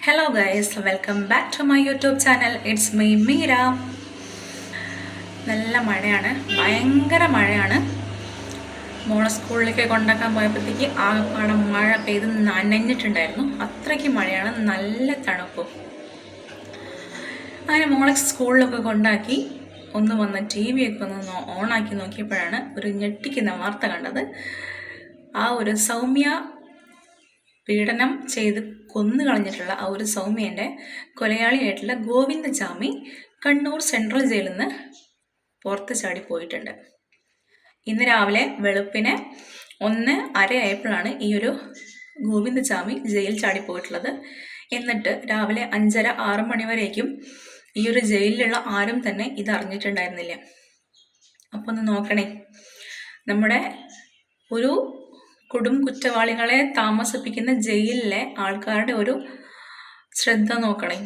Hello guys, welcome back to my YouTube channel. It's me Meera. നല്ല മഴയാണ്, ഭയങ്കര മഴയാണ്. മോളെ സ്കൂളിലേക്ക് കൊണ്ടാക്കാൻ പോയപ്പോഴത്തേക്ക് ആകപ്പാടെ മഴ പെയ്ത് നനഞ്ഞിട്ടുണ്ടായിരുന്നു. അത്രയ്ക്ക് മഴയാണ്, നല്ല തണുപ്പും. അങ്ങനെ മോളെ സ്കൂളിലൊക്കെ കൊണ്ടാക്കി ഒന്ന് വന്ന് TV ഒക്കെ ഒന്ന് ഓണാക്കി നോക്കിയപ്പോഴാണ് ഒരു ഞെട്ടിക്കുന്ന വാർത്ത കണ്ടത്. ആ ഒരു സൗമ്യ പീഡനം ചെയ്ത് കൊന്നു കളഞ്ഞിട്ടുള്ള ആ ഒരു സൗമ്യൻ്റെ കൊലയാളിയായിട്ടുള്ള ഗോവിന്ദചാമി കണ്ണൂർ സെൻട്രൽ ജയിലിൽ നിന്ന് പുറത്ത് ചാടി പോയിട്ടുണ്ട്. ഇന്ന് രാവിലെ വെളുപ്പിന് 1:30 ആയപ്പോഴാണ് ഈ ഒരു ഗോവിന്ദചാമി ജയിൽ ചാടി പോയിട്ടുള്ളത്. എന്നിട്ട് രാവിലെ 5:30-6 മണി വരേക്കും ഈ ഒരു ജയിലിലുള്ള ആരും തന്നെ ഇത് അറിഞ്ഞിട്ടുണ്ടായിരുന്നില്ല. അപ്പോൾ ഒന്ന് നോക്കണേ, നമ്മുടെ ഒരു കുറ്റവാളികളെ താമസിപ്പിക്കുന്ന ജയിലിലെ ആൾക്കാരുടെ ഒരു ശ്രദ്ധ നോക്കണേ.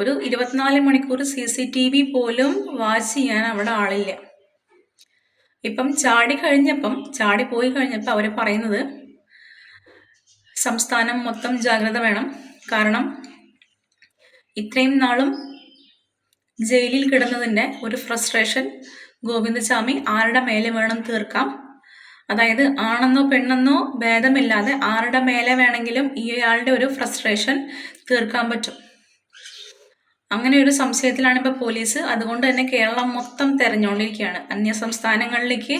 ഒരു 24 മണിക്കൂർ CCTV പോലും വാച്ച് ചെയ്യാൻ അവിടെ ആളില്ല. ഇപ്പം ചാടി പോയി കഴിഞ്ഞപ്പോൾ അവർ പറയുന്നത് സംസ്ഥാനം മൊത്തം ജാഗ്രത വേണം. കാരണം ഇത്രയും നാളും ജയിലിൽ കിടന്നതിൻ്റെ ഒരു ഫ്രസ്ട്രേഷൻ ഗോവിന്ദചാമി ആരുടെ മേലെ വേണം തീർക്കാം. അതായത് ആണെന്നോ പെണ്ണെന്നോ ഭേദമില്ലാതെ ആരുടെ മേലെ വേണമെങ്കിലും ഇയാളുടെ ഒരു ഫ്രസ്ട്രേഷൻ തീർക്കാൻ പറ്റും. അങ്ങനെ ഒരു സംശയത്തിലാണ് ഇപ്പോൾ പോലീസ്. അതുകൊണ്ട് തന്നെ കേരളം മൊത്തം തെരഞ്ഞുകൊണ്ടിരിക്കുകയാണ്. അന്യ സംസ്ഥാനങ്ങളിലേക്ക്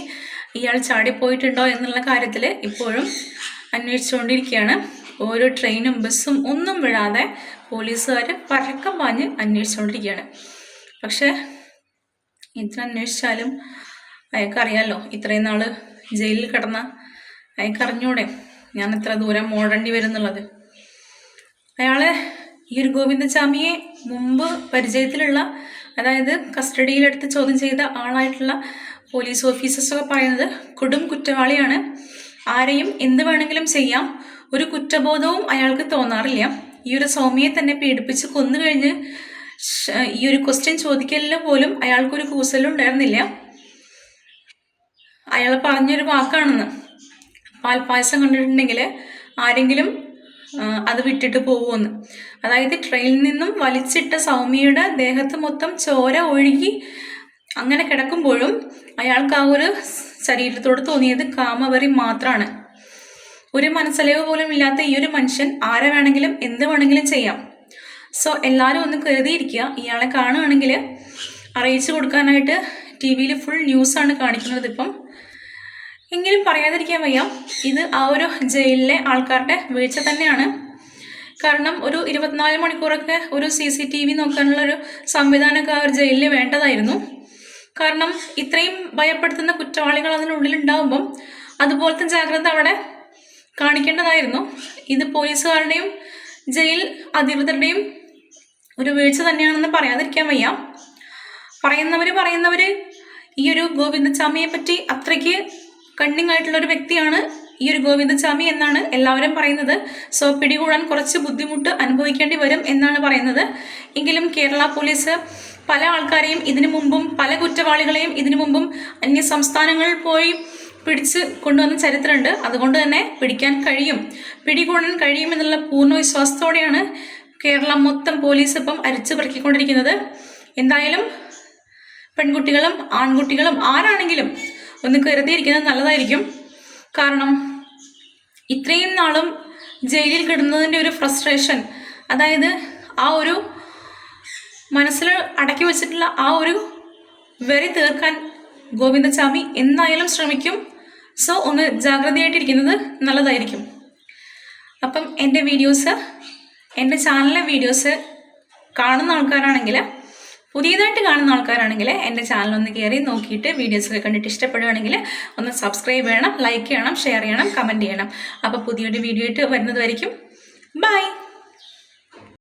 ഇയാൾ ചാടിപ്പോയിട്ടുണ്ടോ എന്നുള്ള കാര്യത്തിൽ ഇപ്പോഴും അന്വേഷിച്ചുകൊണ്ടിരിക്കുകയാണ്. ഓരോ ട്രെയിനും ബസ്സും ഒന്നും വിടാതെ പോലീസുകാർ പരക്കം പാഞ്ഞ് അന്വേഷിച്ചുകൊണ്ടിരിക്കുകയാണ്. പക്ഷെ ഇത്ര അന്വേഷിച്ചാലും അയാൾക്കറിയാമല്ലോ, ഇത്രയും നാൾ ജയിലിൽ കിടന്ന അയാൾക്കറിഞ്ഞൂടെ ഞാൻ ഇത്ര ദൂരം ഓടേണ്ടി വരുന്നുള്ളത്. അയാളെ ഈ ഒരു ഗോവിന്ദചാമിയെ മുമ്പ് പരിചയത്തിലുള്ള, അതായത് കസ്റ്റഡിയിലെടുത്ത് ചോദ്യം ചെയ്ത ആളായിട്ടുള്ള പോലീസ് ഓഫീസേഴ്സൊക്കെ പറയുന്നത് കുറ്റവാളിയാണ്, ആരെയും എന്ത് വേണമെങ്കിലും ചെയ്യാം, ഒരു കുറ്റബോധവും അയാൾക്ക് തോന്നാറില്ല. ഈ ഒരു സൗമ്യയെ തന്നെ പീഡിപ്പിച്ച് കൊന്നു കഴിഞ്ഞ് ഈ ഒരു ക്വസ്റ്റ്യൻ ചോദിക്കലിന് പോലും അയാൾക്കൊരു കൂസലും ഉണ്ടായിരുന്നില്ല. അയാൾ പറഞ്ഞൊരു വാക്കാണെന്ന്, പാൽപ്പായസം കണ്ടിട്ടുണ്ടെങ്കിൽ ആരെങ്കിലും അത് വിട്ടിട്ട് പോകുമെന്ന്. അതായത് ട്രെയിനിൽ നിന്നും വലിച്ചിട്ട സൗമ്യയുടെ ദേഹത്ത് മൊത്തം ചോര ഒഴുകി അങ്ങനെ കിടക്കുമ്പോഴും അയാൾക്ക് ആ ഒരു ശരീരത്തോട് തോന്നിയത് കാമവെറി മാത്രമാണ്. ഒരു മനസ്സലിവ് പോലും ഇല്ലാത്ത ഈ ഒരു മനുഷ്യൻ ആരെ വേണമെങ്കിലും എന്ത് വേണമെങ്കിലും ചെയ്യാം. സോ എല്ലാവരും ഒന്ന് കരുതിയിരിക്കുക. ഇയാളെ കാണുകയാണെങ്കിൽ അറിയിച്ചു കൊടുക്കാനായിട്ട് TV ഫുൾ ന്യൂസാണ് കാണിക്കുന്നത് ഇപ്പം. എങ്കിലും പറയാതിരിക്കാൻ വയ്യ, ഇത് ആ ഒരു ജയിലിലെ ആൾക്കാരുടെ വീഴ്ച തന്നെയാണ്. കാരണം ഒരു 24 മണിക്കൂറൊക്കെ ഒരു CCTV നോക്കാനുള്ളൊരു സംവിധാനമൊക്കെ ആ ഒരു ജയിലിൽ വേണ്ടതായിരുന്നു. കാരണം ഇത്രയും ഭയപ്പെടുത്തുന്ന കുറ്റവാളികൾ അതിനുള്ളിലുണ്ടാകുമ്പം അതുപോലത്തെ ജാഗ്രത അവിടെ കാണിക്കേണ്ടതായിരുന്നു. ഇത് പോലീസുകാരുടെയും ജയിൽ അധികൃതരുടെയും ഒരു വീഴ്ച തന്നെയാണെന്ന് പറയാതിരിക്കാൻ വയ്യ. പറയുന്നവർ ഈ ഒരു ഗോവിന്ദചാമിയെ പറ്റി അത്രയ്ക്ക് കണ്ണിങ് ആയിട്ടുള്ള ഒരു വ്യക്തിയാണ് ഈ ഒരു ഗോവിന്ദചാമി എന്നാണ് എല്ലാവരും പറയുന്നത്. സോ പിടികൂടാൻ കുറച്ച് ബുദ്ധിമുട്ട് അനുഭവിക്കേണ്ടി വരും എന്നാണ് പറയുന്നത്. എങ്കിലും കേരള പോലീസ് പല ആൾക്കാരെയും ഇതിനു മുമ്പും പല കുറ്റവാളികളെയും ഇതിനു മുമ്പും അന്യ സംസ്ഥാനങ്ങളിൽ പോയി പിടിച്ച് കൊണ്ടുവന്ന ചരിത്രമുണ്ട്. അതുകൊണ്ട് തന്നെ പിടികൂടാൻ കഴിയും എന്നുള്ള പൂർണ്ണ വിശ്വാസത്തോടെയാണ് കേരളം മൊത്തം പോലീസ് ഇപ്പം അരിച്ചു പെറുക്കിക്കൊണ്ടിരിക്കുന്നത്. എന്തായാലും പെൺകുട്ടികളും ആൺകുട്ടികളും ആരാണെങ്കിലും ഒന്ന് കരുതിയിരിക്കുന്നത് നല്ലതായിരിക്കും. കാരണം ഇത്രയും നാളും ജയിലിൽ കിടന്നതിൻ്റെ ഒരു ഫ്രസ്ട്രേഷൻ, അതായത് ആ ഒരു മനസ്സിൽ അടക്കി വെച്ചിട്ടുള്ള ആ ഒരു വെറി തീർക്കാൻ ഗോവിന്ദചാമി എന്തായാലും ശ്രമിക്കും. സോ ഒന്ന് ജാഗ്രതയായിട്ടിരിക്കുന്നത് നല്ലതായിരിക്കും. അപ്പം എൻ്റെ ചാനലിലെ വീഡിയോസ് കാണുന്ന ആൾക്കാരാണെങ്കിൽ, പുതിയതായിട്ട് കാണുന്ന ആൾക്കാരാണെങ്കിൽ എൻ്റെ ചാനലൊന്ന് കയറി നോക്കിയിട്ട് വീഡിയോസൊക്കെ കണ്ടിട്ട് ഇഷ്ടപ്പെടുകയാണെങ്കിൽ ഒന്ന് സബ്സ്ക്രൈബ് ചെയ്യണം, ലൈക്ക് ചെയ്യണം, ഷെയർ ചെയ്യണം, കമൻറ്റ് ചെയ്യണം. അപ്പോൾ പുതിയൊരു വീഡിയോ ആയിട്ട് വരുന്നതായിരിക്കും. ബൈ.